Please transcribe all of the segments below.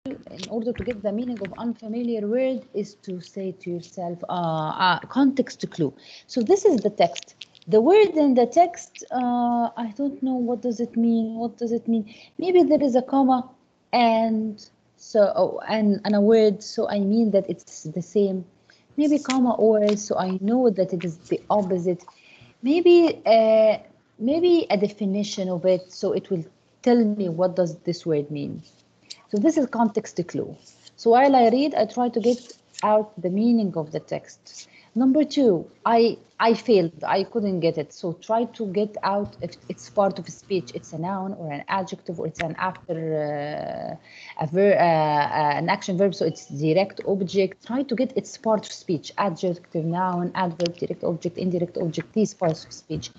in order to get the meaning of unfamiliar word is to say to yourself, context clue. So this is the text. The word in the text, I don't know, what does it mean? What does it mean? Maybe there is a comma and and a word, so I mean that it's the same. Maybe comma or, so I know that it is the opposite. Maybe maybe a definition of it, so it will tell me what does this word mean. So this is context clue. So while I read, I try to get out the meaning of the text. Number two, I failed. I couldn't get it. So try to get out if it's part of a speech. It's a noun or an adjective, or it's an after an action verb. So it's direct object. Try to get its part of speech. Adjective, noun, adverb, direct object, indirect object. These parts of speech.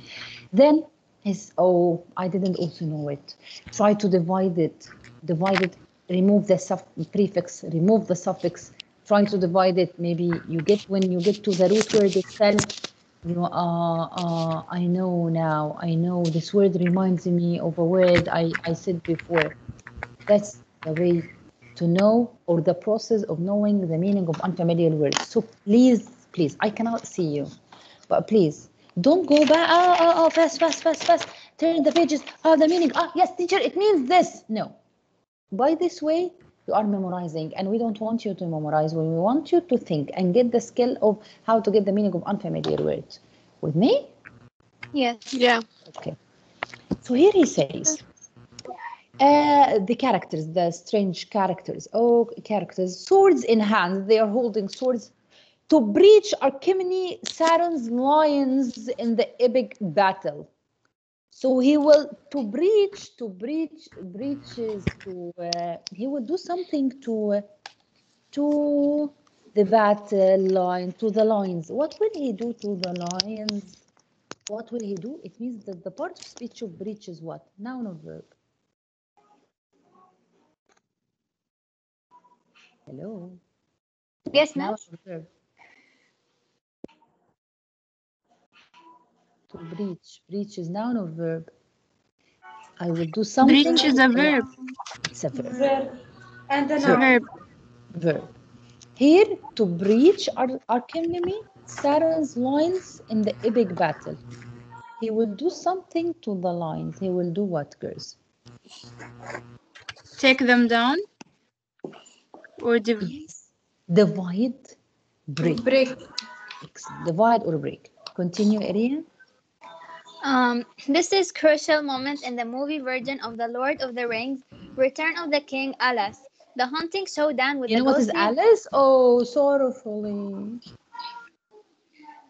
Then is, oh, I didn't also know it. Try to divide it. Remove the prefix, remove the suffix, trying to divide it. Maybe you get, when you get to the root word itself, you I know now, I know this word reminds me of a word I said before. That's the way to know, or the process of knowing the meaning of unfamiliar words. So please, I cannot see you, but please don't go back, fast, turn the pages, the meaning, yes teacher, it means this. No. By this way, you are memorizing, and we don't want you to memorize. We want you to think and get the skill of how to get the meaning of unfamiliar words. With me? Yes. Yeah. Okay. So here he says, the characters, the strange characters. Oh, characters. Swords in hands. They are holding swords to breach Archimene, Saturn's lions in the epic battle. So he will breaches to he will do something to the battle line, to the lions. What will he do to the lions? What will he do? It means that the part of speech of breach is what? Noun or verb? Hello? Yes, Noun miss. or verb? To breach. Breach is noun or verb? I will do something. Breach is a verb. It's a verb. Verb. And a Verb. noun. Verb. Here, to breach Archimene, Saturn's lines in the epic battle. He will do something to the lines. He will do what, girls? Take them down. Or Yes. Divide, break. Break. Divide or break. Continue, Ariane. This is crucial moment in the movie version of The Lord of the Rings, Return of the King, Alas. The hunting showdown with You the know what is ghostly... Alice? Oh, sorrowfully.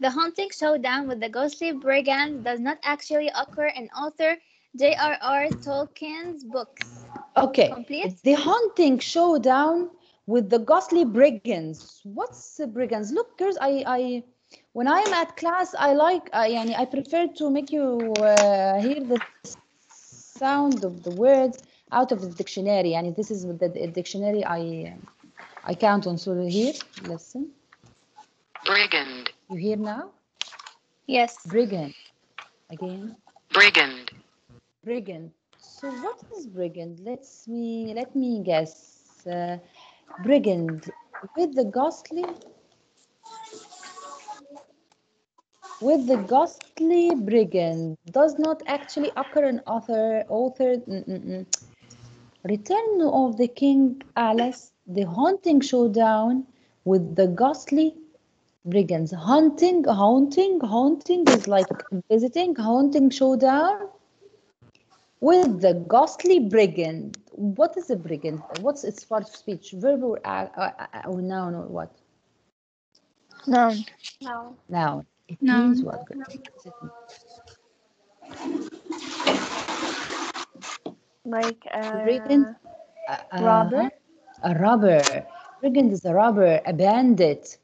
The hunting showdown with the ghostly brigands does not actually occur in author J.R.R. Tolkien's books. Okay. Complete? The hunting showdown with the ghostly brigands. What's brigands? Look, girls, I when I'm at class, I prefer to make you hear the sound of the words out of the dictionary. And this is the dictionary I count on. So here, listen. Brigand. You hear now? Yes. Brigand. Again. Brigand. Brigand. So what is brigand? Let me guess. Brigand with the ghostly. With the ghostly brigand does not actually occur in author. Return of the King, Alice, the hunting showdown with the ghostly brigands. Hunting is like visiting. Hunting showdown with the ghostly brigand. What is a brigand? What's its part of speech? Verb or noun or what? Noun. Noun. It No. means what? Like Brigand. robber? A robber. Brigand is a robber, a bandit.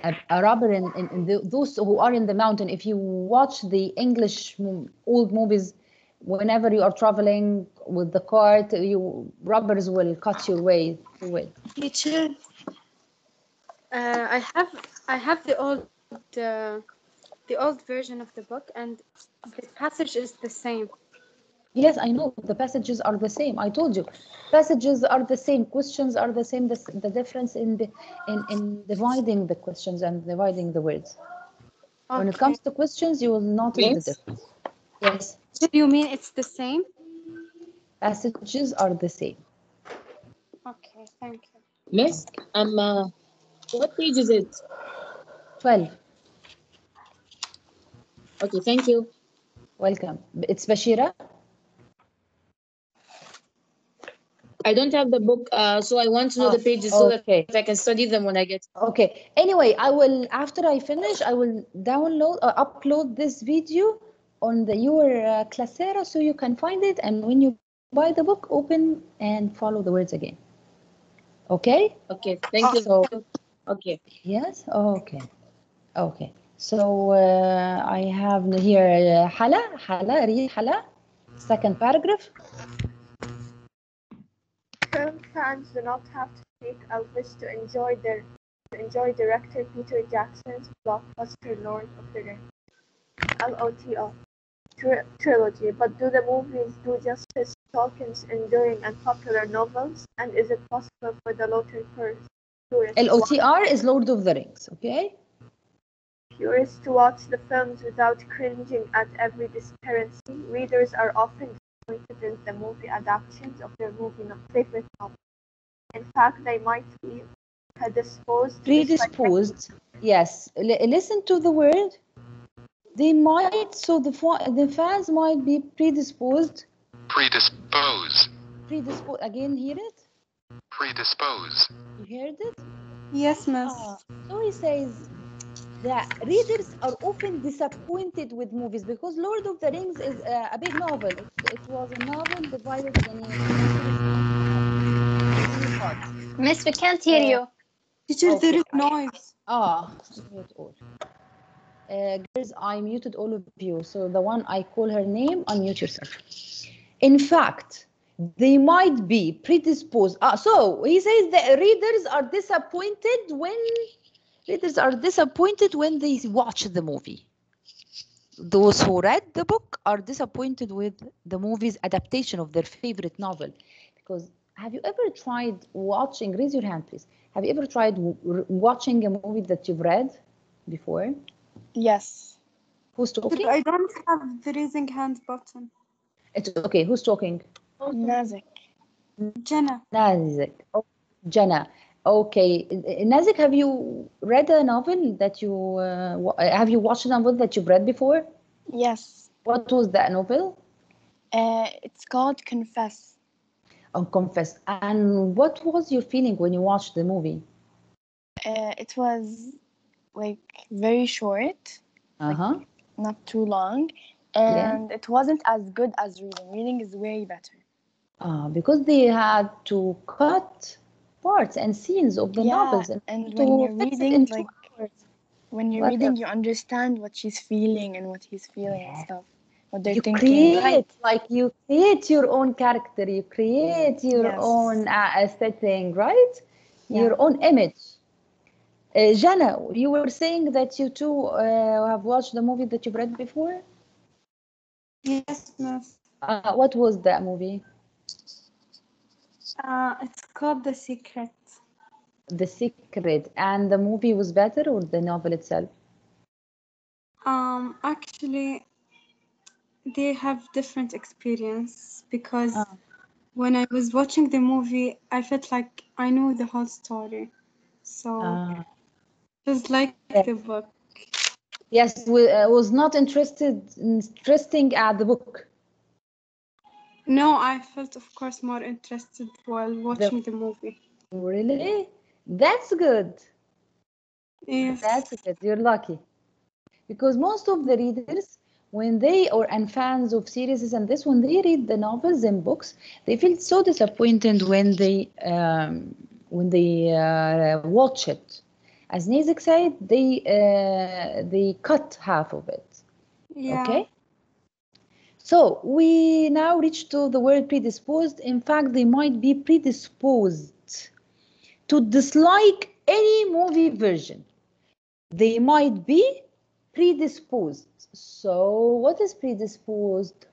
A robber in those who are in the mountain. If you watch the English old movies, whenever you are traveling with the cart, robbers will cut your way through it. Teacher, I have the old version of the book, and the passage is the same. Yes, I know the passages are the same. I told you, passages are the same. Questions are the same. The difference in dividing the questions and dividing the words. When it Okay. comes to questions, you will notice the Miss, difference. Yes, Do you mean it's the same? passages are the same. Okay, thank you. Miss, what page is it? 12. Okay, thank you. Welcome. It's Bashira. I don't have the book, so I want to know the pages so that I can study them when I get. Okay. Anyway, I will, after I finish, I will download or upload this video on your Classera so you can find it. And when you buy the book, open and follow the words again. Okay? Okay, thank you. So, Okay. yes? Okay. Okay. So I have here Hala. Hala, read Hala. Second paragraph. Film fans do not have to speak Elvis to enjoy director Peter Jackson's blockbuster Lord of the Rings (LOTR) trilogy, but do the movies do justice to Tolkien's enduring and popular novels? And is it possible for the LOTR is Lord of the Rings, okay? purists to watch the films without cringing at every discrepancy? Readers are often disappointed in the movie adaptations of their favorite novels. In fact, they might be predisposed. Predisposed, yes. Listen to the word. They might, so the fans might be predisposed. Predispose. Predisposed, again, hear it? Predispose. You heard it? Yes, miss. So he says that readers are often disappointed with movies because Lord of the Rings is a big novel. It was a novel divided in many parts. Miss, we can't hear you. Teacher, there Okay. is noise. Mute all. Girls, I muted all of you. So the one I call her name, unmute yourself. In fact, they might be predisposed. So he says that readers are disappointed when they watch the movie. Those who read the book are disappointed with the movie's adaptation of their favorite novel. Because have you ever tried watching, raise your hand please, have you ever tried watching a movie that you've read before? Yes. Who's talking? I don't have the raising hand button. It's okay, who's talking? Nazik. Jenna. Nazik. Oh, Jenna. Okay, Nazik, have you read a novel that you, have you watched a novel that you've read before? Yes. What was that novel? It's called Confess. Oh, Confess. And what was your feeling when you watched the movie? It was like very short, Like, not too long, and it wasn't as good as reading. Reading is way better. Because they had to cut parts and scenes of the novels. And when you're reading, like, when you're What reading, else? you understand what she's feeling and what he's feeling and stuff, what they're You thinking. create, like you create your own character, you create your own setting, right? Your own image. Jana, you were saying that you too have watched the movie that you've read before? Yes, miss. What was that movie? It's called The Secret. The Secret. And the movie was better or the novel itself? Actually, they have different experience because when I was watching the movie, I felt like I knew the whole story. So it was like the book. Yes, was not interesting at the book. No, I felt, of course, more interested while watching the movie. Really? That's good. Yes. That's good. You're lucky. Because most of the readers, and fans of series and this, when they read the novels and books, they feel so disappointed when they watch it. As Nazik said, they cut half of it. Yeah. Okay. So we now reach to the word predisposed. In fact, they might be predisposed to dislike any movie version. They might be predisposed. So what is predisposed?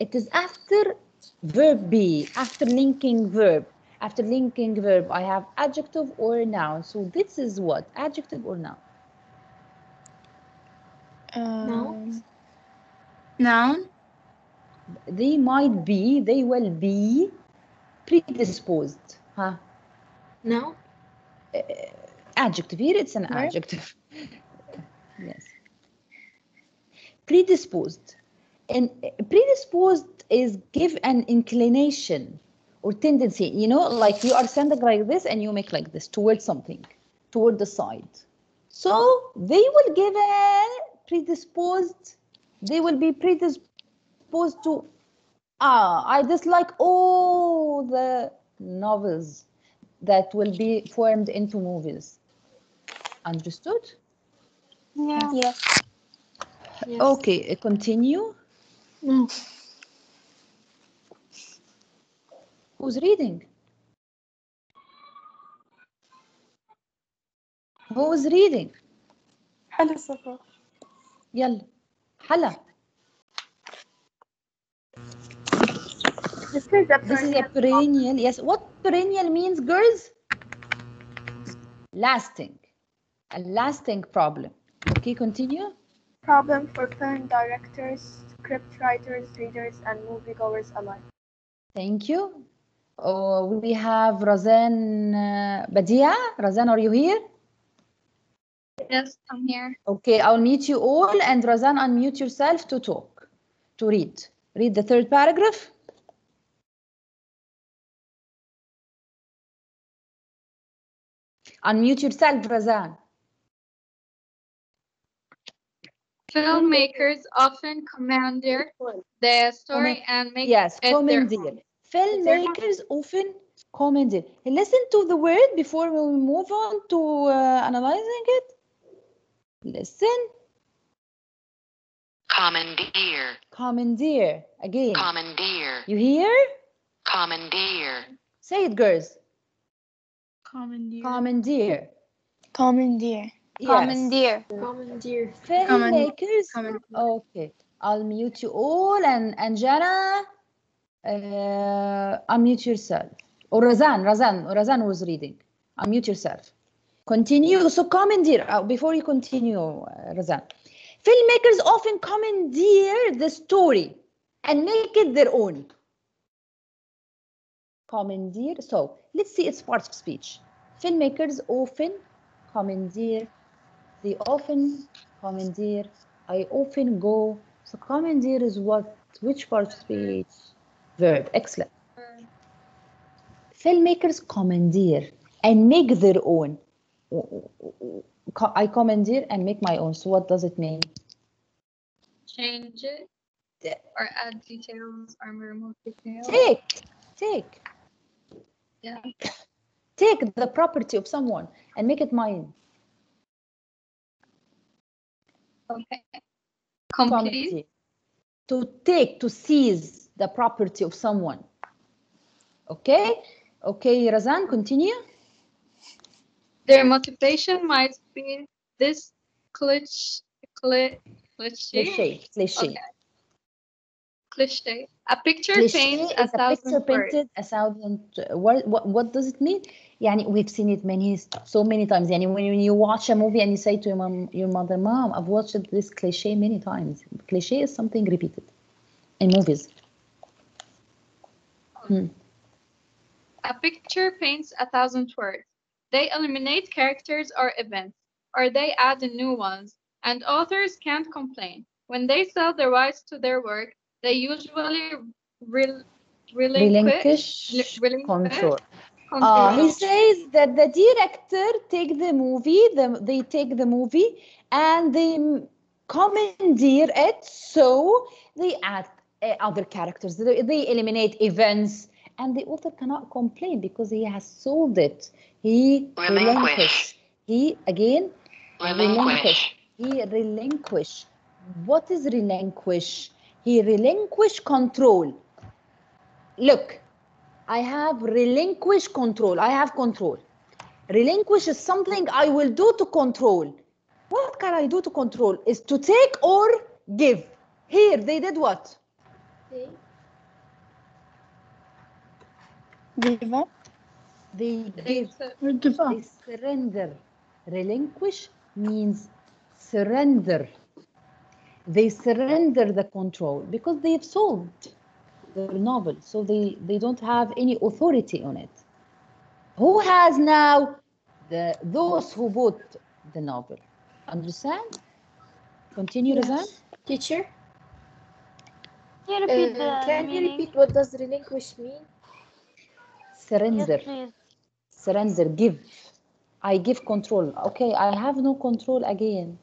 It is after verb be, after linking verb. After linking verb, I have adjective or noun. So this is what? Adjective or noun? Noun. They might be, they will be predisposed. Huh? No. Adjective. Here it's an adjective. Yes. Predisposed. And predisposed is give an inclination or tendency. You know, like you are standing like this and you make like this towards something, toward the side. So they will give a predisposed. They will be predisposed to, I dislike all the novels that will be formed into movies. Understood? Yeah. Yes. Okay, continue. Who's reading? Who's reading? حلو صفا. يلا حلا. This is a This is a perennial. Yes. What perennial means, girls? Lasting. A lasting problem. Okay, continue. problem for film directors, script writers, readers, and moviegoers alike. Thank you. We have Razan Badia. Razan, are you here? Yes, I'm here. Okay, I'll mute you all, and Razan, unmute yourself to talk, to read. Read the third paragraph. Unmute yourself, Razan. Filmmakers often commandeer the story and make yes, it commandeer. Filmmakers often commandeer. Listen to the word before we move on to analyzing it. Listen. Commandeer. Commandeer. Again. Commandeer. You hear? Commandeer. Say it, girls. Commandeer. Commandeer. Commandeer. Yes. Commandeer. Commandeer. Filmmakers. Commandeer. Okay. I'll mute you all, and Jana, unmute yourself. Or Razan was reading. Unmute yourself. Continue. So commandeer. Before you continue, Razan. Filmmakers often commandeer the story and make it their own. Commandeer. So let's see its parts of speech. Filmmakers often commandeer. They often commandeer. I often go. So commandeer is what? Which part of speech? Verb. Excellent. Filmmakers commandeer and make their own. I commandeer and make my own. So what does it mean? change it or add details or remove details. Take. Yeah. Take the property of someone and make it mine. Okay. Complete. To take, to seize the property of someone. Okay? Okay, Razan, continue. Their motivation might be this cliche. Cliche. Okay. Cliche. A picture paints a thousand words. What does it mean? Yani, we've seen it so many times. Yani, when you watch a movie and you say to your mother, Mom, I've watched this cliche many times. Cliche is something repeated in movies. A picture paints a thousand words. They eliminate characters or events, or they add new ones, and authors can't complain. When they sell the rights to their work, they usually relinquish control. control. He says that the director take the movie, they take the movie and they commandeer it, so they add other characters, they eliminate events, and the author cannot complain because he has sold it. He relinquish. He again relinquish. He relinquish. What is relinquish? He relinquish control. Look, I have relinquish control. I have control. Relinquish is something I will do to control. What can I do to control? Is to take or give. Here, they did what? Give up. They give. Or give up. They surrender. Relinquish means surrender. They surrender the control because they've sold their novel, so they don't have any authority on it. Who has now? Those who bought the novel. Understand? Continue, Razan. Teacher, Can you repeat the can you meaning? repeat what does relinquish mean? Surrender. Yes, please. Surrender. Give. I give control. Okay, I have no control again.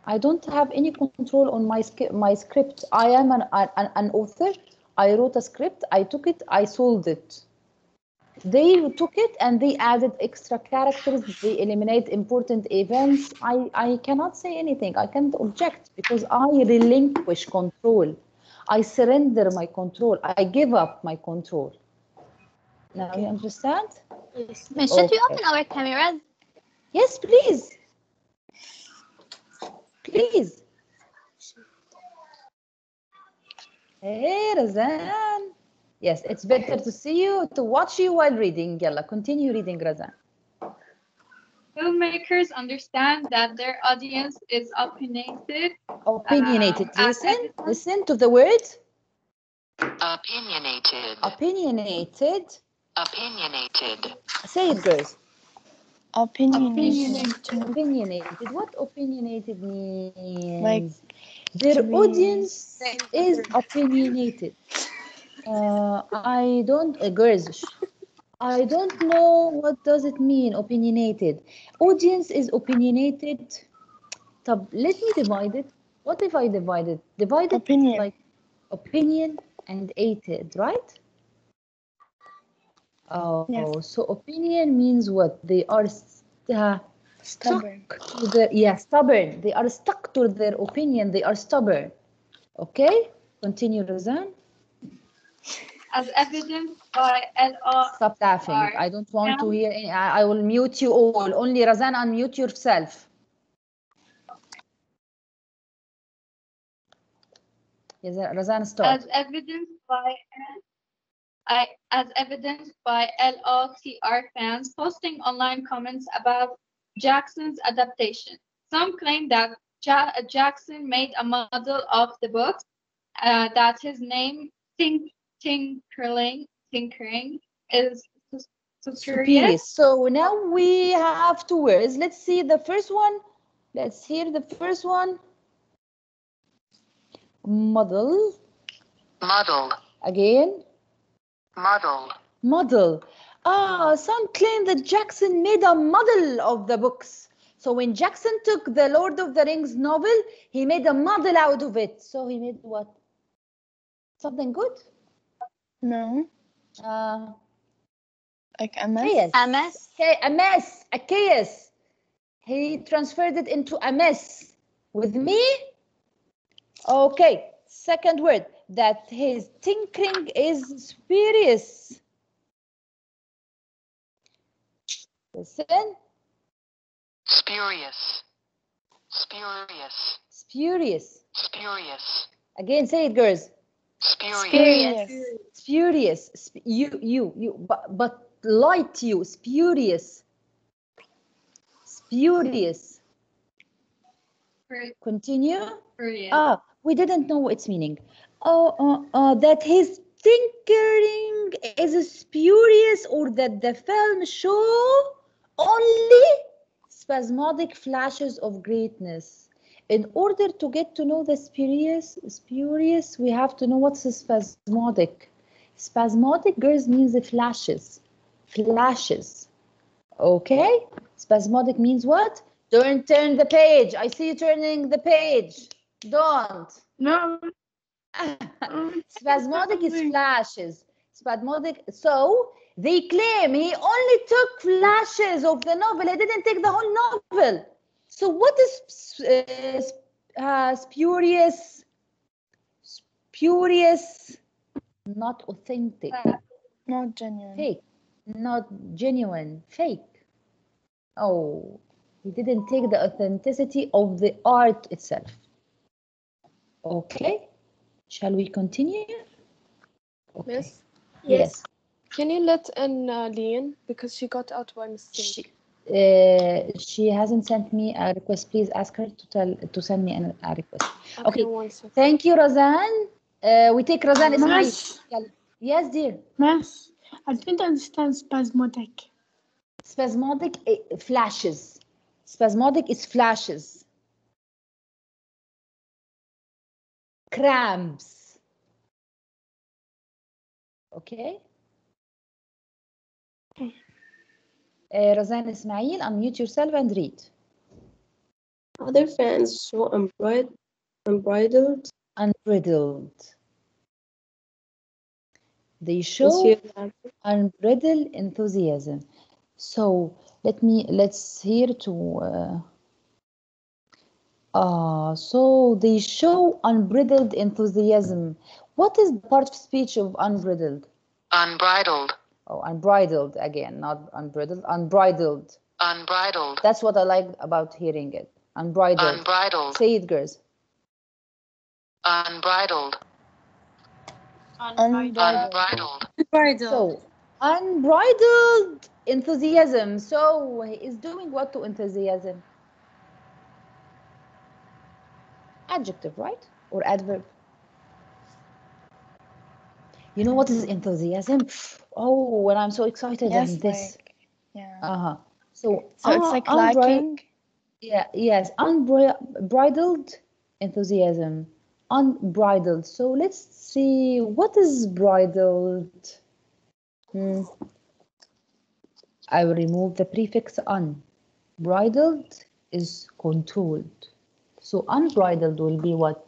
I don't have any control on my script. I am an author. I wrote a script. I took it. I sold it. They took it and they added extra characters. They eliminate important events. I cannot say anything. I can't object because I relinquish control. I surrender my control. I give up my control. Now you understand? Yes. Should we open our cameras? Yes, please. Please. Hey, Razan. Yes, it's better to see you, to watch you while reading. Yalla, continue reading, Razan. Filmmakers understand that their audience is opinionated. Opinionated. Listen to the word. Opinionated. Opinionated. Opinionated. Say it, girls. Opinionated. Opinionated. What opinionated means? Like their be- audience is opinionated. I don't, girls, I don't know what does it mean, opinionated. Audience is opinionated. Let me divide it. What if I divide it? Divide it Opinion. like opinion and ated, right? Oh, Yes. so opinion means what? They are Stubborn. stubborn. They are stuck to their opinion. They are stubborn. Okay, continue, Razan. As evidenced by LR. Stop laughing. I don't want to hear any. I will mute you all. Only Razan, unmute yourself. Yes, Razan, stop. As evidenced by LOTR fans posting online comments about Jackson's adaptation. Some claim that Jackson made a model of the book, that his name Tinkering is superior. So now we have two words. Let's see the first one. Let's hear the first one. Model. Model. Again. Model. Model. Some claim that Jackson made a model of the books. So when Jackson took the Lord of the Rings novel, he made a model out of it. So he made what? Something good? No. Like a mess? Chaos. A mess? Okay, a mess, a chaos. He transferred it into a mess. With me? Okay, second word, that his tinkering is spurious. Listen. Spurious. Spurious. Spurious. Spurious. Again, say it, girls. Spurious. Spurious. But light you. Spurious. Spurious. Continue. We didn't know its meaning. That his tinkering is spurious, or that the film show only spasmodic flashes of greatness. In order to get to know the spurious, we have to know what's spasmodic. Spasmodic, girls, means the flashes. Flashes. Okay? Spasmodic means what? Don't turn the page. I see you turning the page. Don't. No. Spasmodic is flashes. Spasmodic. So they claim he only took flashes of the novel. He didn't take the whole novel. So what is spurious? Spurious, not authentic. Not genuine. Fake, not genuine. Fake. Oh, he didn't take the authenticity of the art itself. Okay, shall we continue? Okay. Yes. Yes. Can you let in Leon because she got out by mistake? She hasn't sent me a request. Please ask her to send me a request. Okay. Thank you, Razan. We take Razan Ismail. Yes, dear. Miss, I didn't understand spasmodic. Spasmodic flashes. Spasmodic is flashes. Cramps. Okay. Razan Ismail, unmute yourself and read. Other fans show unbridled. They show unbridled enthusiasm. So let's hear to. So they show unbridled enthusiasm. What is the part of speech of unbridled? Unbridled. Oh, unbridled again, not unbridled. Unbridled. Unbridled. That's what I like about hearing it. Unbridled. Unbridled. Say it, girls. Unbridled. Unbridled. So, unbridled enthusiasm. So, he is doing what to enthusiasm? Adjective, right? Or adverb? You know what is enthusiasm? Oh, when I'm so excited and this. Like, yeah. So it's like liking. Yeah, yes, unbridled enthusiasm. Unbridled. So let's see, what is bridled? I will remove the prefix un. Bridled is controlled. So unbridled will be what?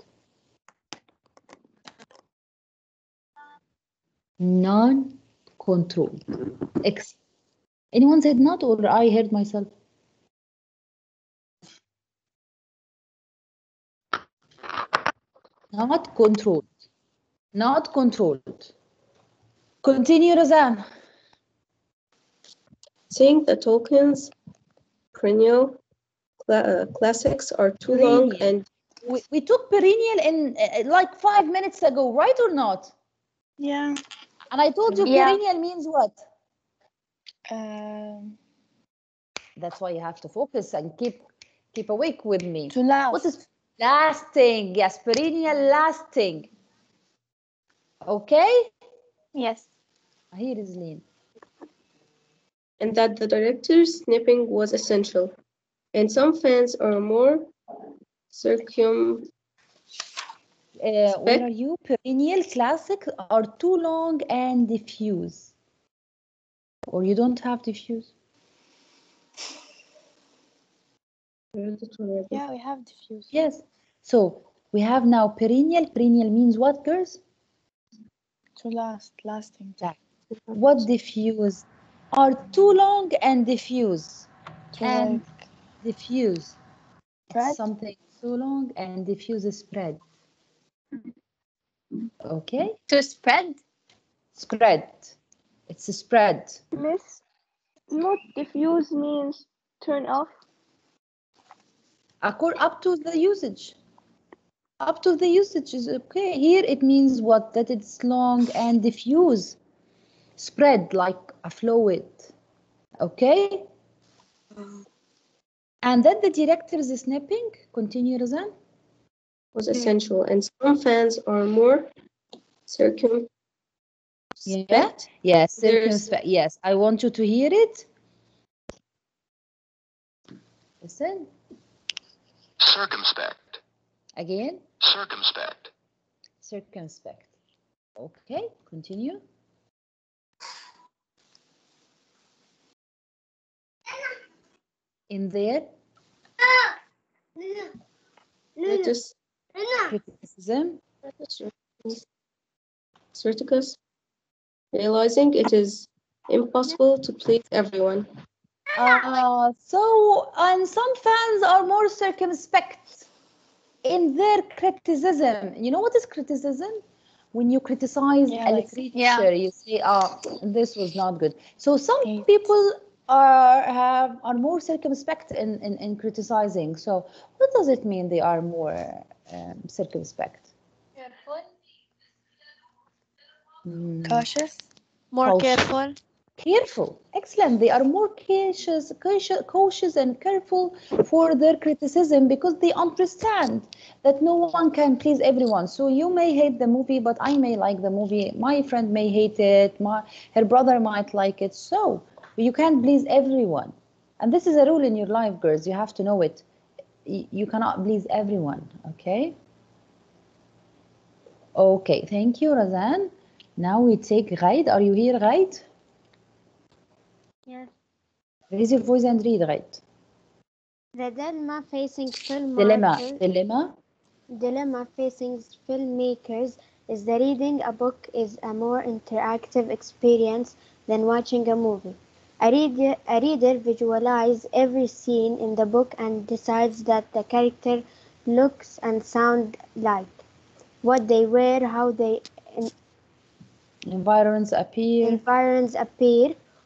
Non-controlled. Anyone said not, or I heard myself? Not controlled. Not controlled. Continue, Razan. Saying that Tolkien's perennial classics are too long and... We took perennial in like 5 minutes ago, right or not? Yeah. And I told you perennial means what? That's why you have to focus and keep awake with me. To last. What is lasting? Yes, perennial lasting. Okay? Yes. Here is Lean. And that the director's snipping was essential. And some fans are more where are you? Perennial classic are too long and diffuse. Or you don't have diffuse? Yeah, we have diffuse. Yes. So we have now perennial. Perennial means what, girls? To last, lasting. What diffuse? Are too long and diffuse. To diffuse. Spread? Something too long and diffuse is spread. Okay? To spread? Spread. It's a spread. Miss, not diffuse means turn off. Up to the usage. Up to the usage is okay. Here it means what? That it's long and diffuse. Spread like a fluid. Okay? And then the director's snipping, continue, Razan, was essential, and some fans are more circumspect. Yes, circumspect. Yes, I want you to hear it. Listen. Circumspect. Again. Circumspect. Circumspect. Okay, continue. In there. Criticism. Criticus, realizing it is impossible to please everyone. And some fans are more circumspect in their criticism. You know what is criticism? When you criticize a literature, you say, this was not good. So some people are more circumspect in criticizing. So what does it mean they are more circumspect? Cautious? More careful. Careful. Excellent. They are more cautious and careful for their criticism because they understand that no one can please everyone. So you may hate the movie, but I may like the movie. My friend may hate it. Her brother might like it. So you can't please everyone. And this is a rule in your life, girls. You have to know it. You cannot please everyone. Okay? Okay. Thank you, Razan. Now we take Ghaid. Are you here, Ghaid? Yes. Raise your voice and read, right? The dilemma facing Dilemma facing filmmakers is that reading a book is a more interactive experience than watching a movie. A reader visualizes every scene in the book and decides that the character looks and sound like, what they wear, how their environments appear.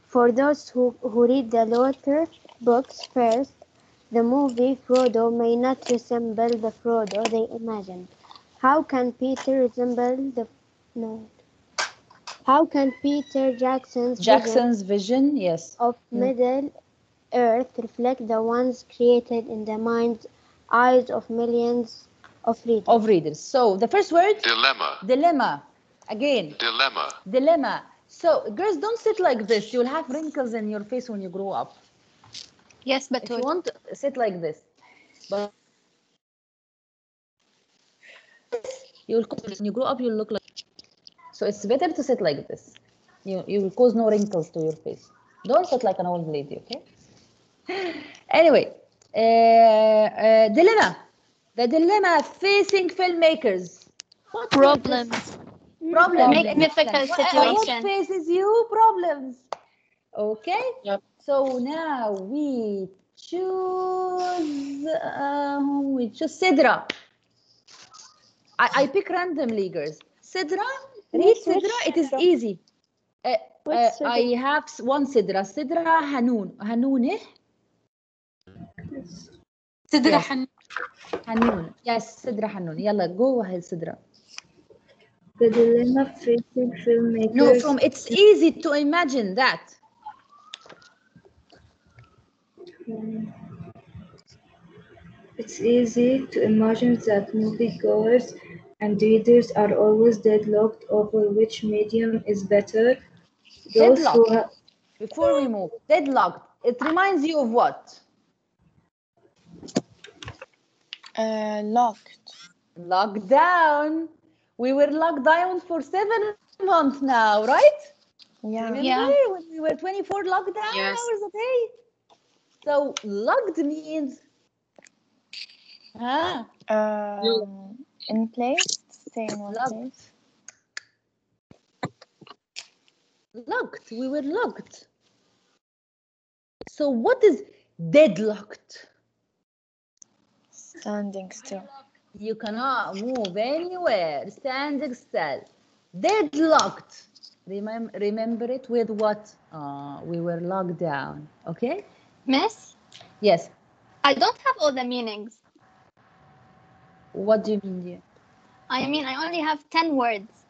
For those who read the later books first, the movie Frodo may not resemble the Frodo they imagined. How can Peter Jackson's vision, yes, of Middle Earth reflect the ones created in the mind's eyes of millions of readers? So the first word? Dilemma. Again. Dilemma. So girls, don't sit like this. You'll have wrinkles in your face when you grow up. Yes, but if you want to sit like this, but when you grow up, you'll look like. So it's better to sit like this. You will cause no wrinkles to your face. Don't sit like an old lady, okay? Anyway, dilemma. The dilemma facing filmmakers. What problems. Make difficult situation. What faces you? Problems. Okay. Yep. So now we choose Sidra. I pick randomly, girls. Sidra. Read Sidra. It is easy. I have one Sidra. Sidra Hanoun. Hanoun, eh? Sidra Hanoun. Hanoun. Yes, Sidra Hanoun. Yalla, go ahead, Sidra. The dilemma facing filmmakers. No, it's easy to imagine that. It's easy to imagine that moviegoers and readers are always deadlocked over which medium is better. Deadlocked. Before we move, deadlocked. It reminds you of what? Locked. Locked down. We were locked down for 7 months now, right? Yeah. Remember when we were 24 lockdown hours a day? So locked means in place, stay in one place. Locked. We were locked. So what is deadlocked? Standing still. You cannot move anywhere. Standing still. Deadlocked. Remember it with what? We were locked down. Okay? Miss? Yes. I don't have all the meanings. What do you mean, dear? I mean, I only have 10 words.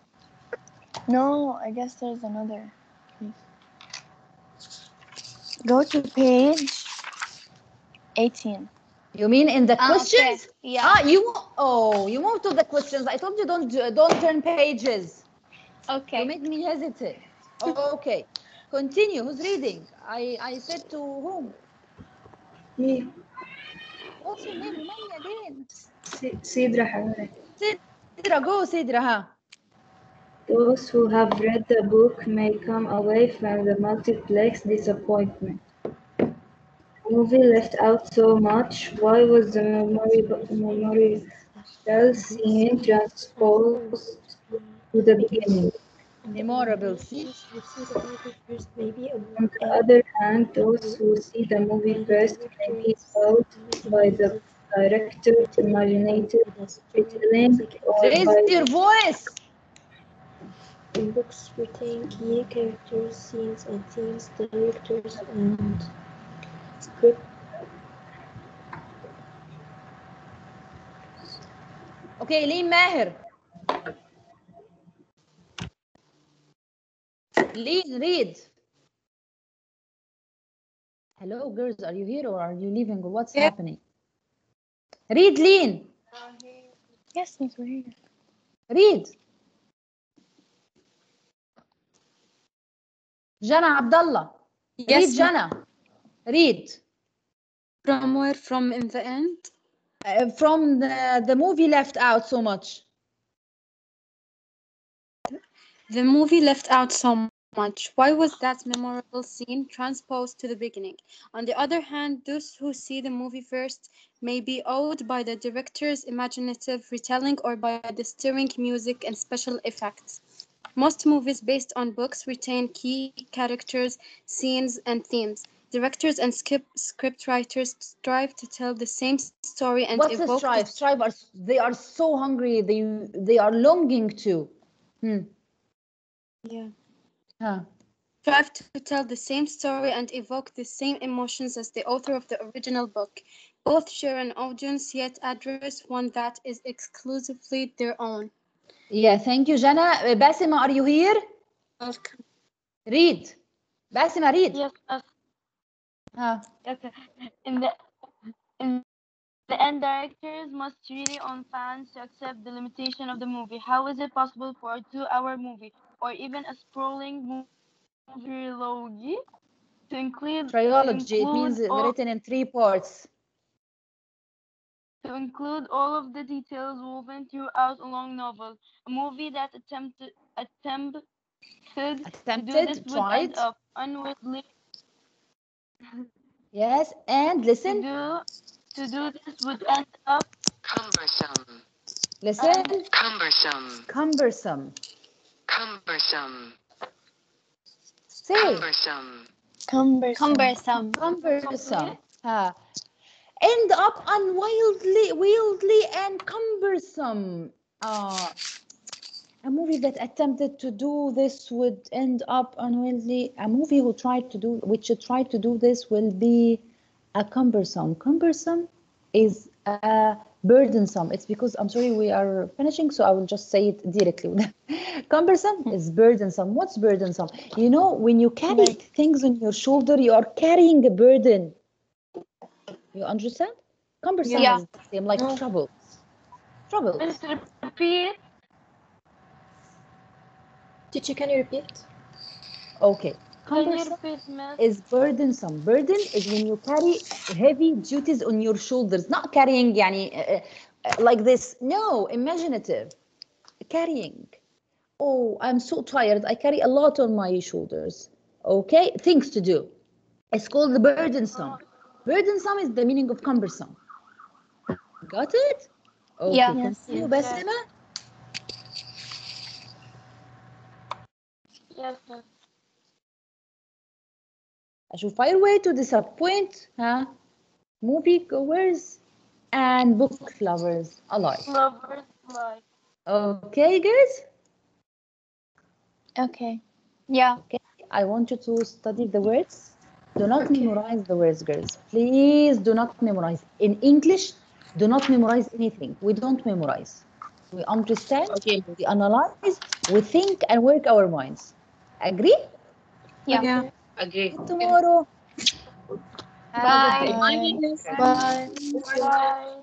No, I guess there's another. Go to page 18. You mean in the questions? Okay. Yeah. You moved to the questions. I told you don't turn pages. Okay. You make me hesitate. Okay. Continue. Who's reading? I said to whom? Me. What's your name? Remind me again. Sidra Hawari. Sidra, go Sidra, huh? Those who have read the book may come away from the multiplex disappointment. The movie left out so much. Why was the memorable scene transposed to the beginning? Memorable scene. On the other hand, those who see the movie first may be awed by the director's imaginative retelling or Raise your voice. In books retain key characters, scenes, and themes, directors, and script. Okay, Lee Maher. Lean, read. Hello, girls. Are you here or are you leaving? Or what's happening? Read, Lean. Yes, Miss, we're here. Read. Jana Abdullah. Yes, Read, Jana. Read. From where? From in the end? From the movie left out so much. The movie left out so much. Why was that memorable scene transposed to the beginning? On the other hand, those who see the movie first may be awed by the director's imaginative retelling or by the stirring music and special effects. Most movies based on books retain key characters, scenes, and themes. Directors and script writers strive to tell the same story and What's the strive? Strive are they are so hungry. They are longing to. Yeah. Huh. Strive to tell the same story and evoke the same emotions as the author of the original book. Both share an audience, yet address one that is exclusively their own. Yeah, thank you, Jana. Basima, are you here? Welcome. Read. Basima, read. Yes. Huh. Okay. In the end, directors must rely on fans to accept the limitation of the movie. How is it possible for a 2-hour movie or even a sprawling movie trilogy to include Trilogy, it means written in 3 parts. To include all of the details woven throughout a long novel. A movie that attempted to do this would end up unwillingly. Yes, and listen. To do this would end up cumbersome. Listen. Cumbersome. Cumbersome. Cumbersome. Say. Cumbersome. Cumbersome. Cumbersome. End up unwieldy and cumbersome. A movie that attempted to do this would end up unwieldy. A movie which tried to do this will be a cumbersome. Cumbersome is burdensome. It's because, I'm sorry, we are finishing, so I will just say it directly. Cumbersome is burdensome. What's burdensome? You know, when you carry things on your shoulder, you are carrying a burden. You understand? Cumbersome is the same, like troubles. Troubles. Repeat. Teacher, can you repeat? Okay. Cumbersome is burdensome. Burden is when you carry heavy duties on your shoulders. Not carrying like this. No, imaginative. Carrying. Oh, I'm so tired. I carry a lot on my shoulders. Okay? Things to do. It's called burdensome. Burdensome is the meaning of cumbersome. Got it? Okay, continue, Basima. Yes. أشوف way to disappoint movie goers and book lovers alike. Okay, girls? Okay. Yeah. Okay, I want you to study the words. Do not memorize the words, girls. Please do not memorize. In English, do not memorize anything. We don't memorize. We understand, we analyze, we think and work our minds. Agree? Yeah. Agree. Tomorrow. Bye. Bye. Bye.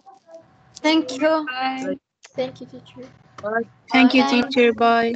Thank you. Thank you, teacher. Bye. Thank you, teacher. Bye.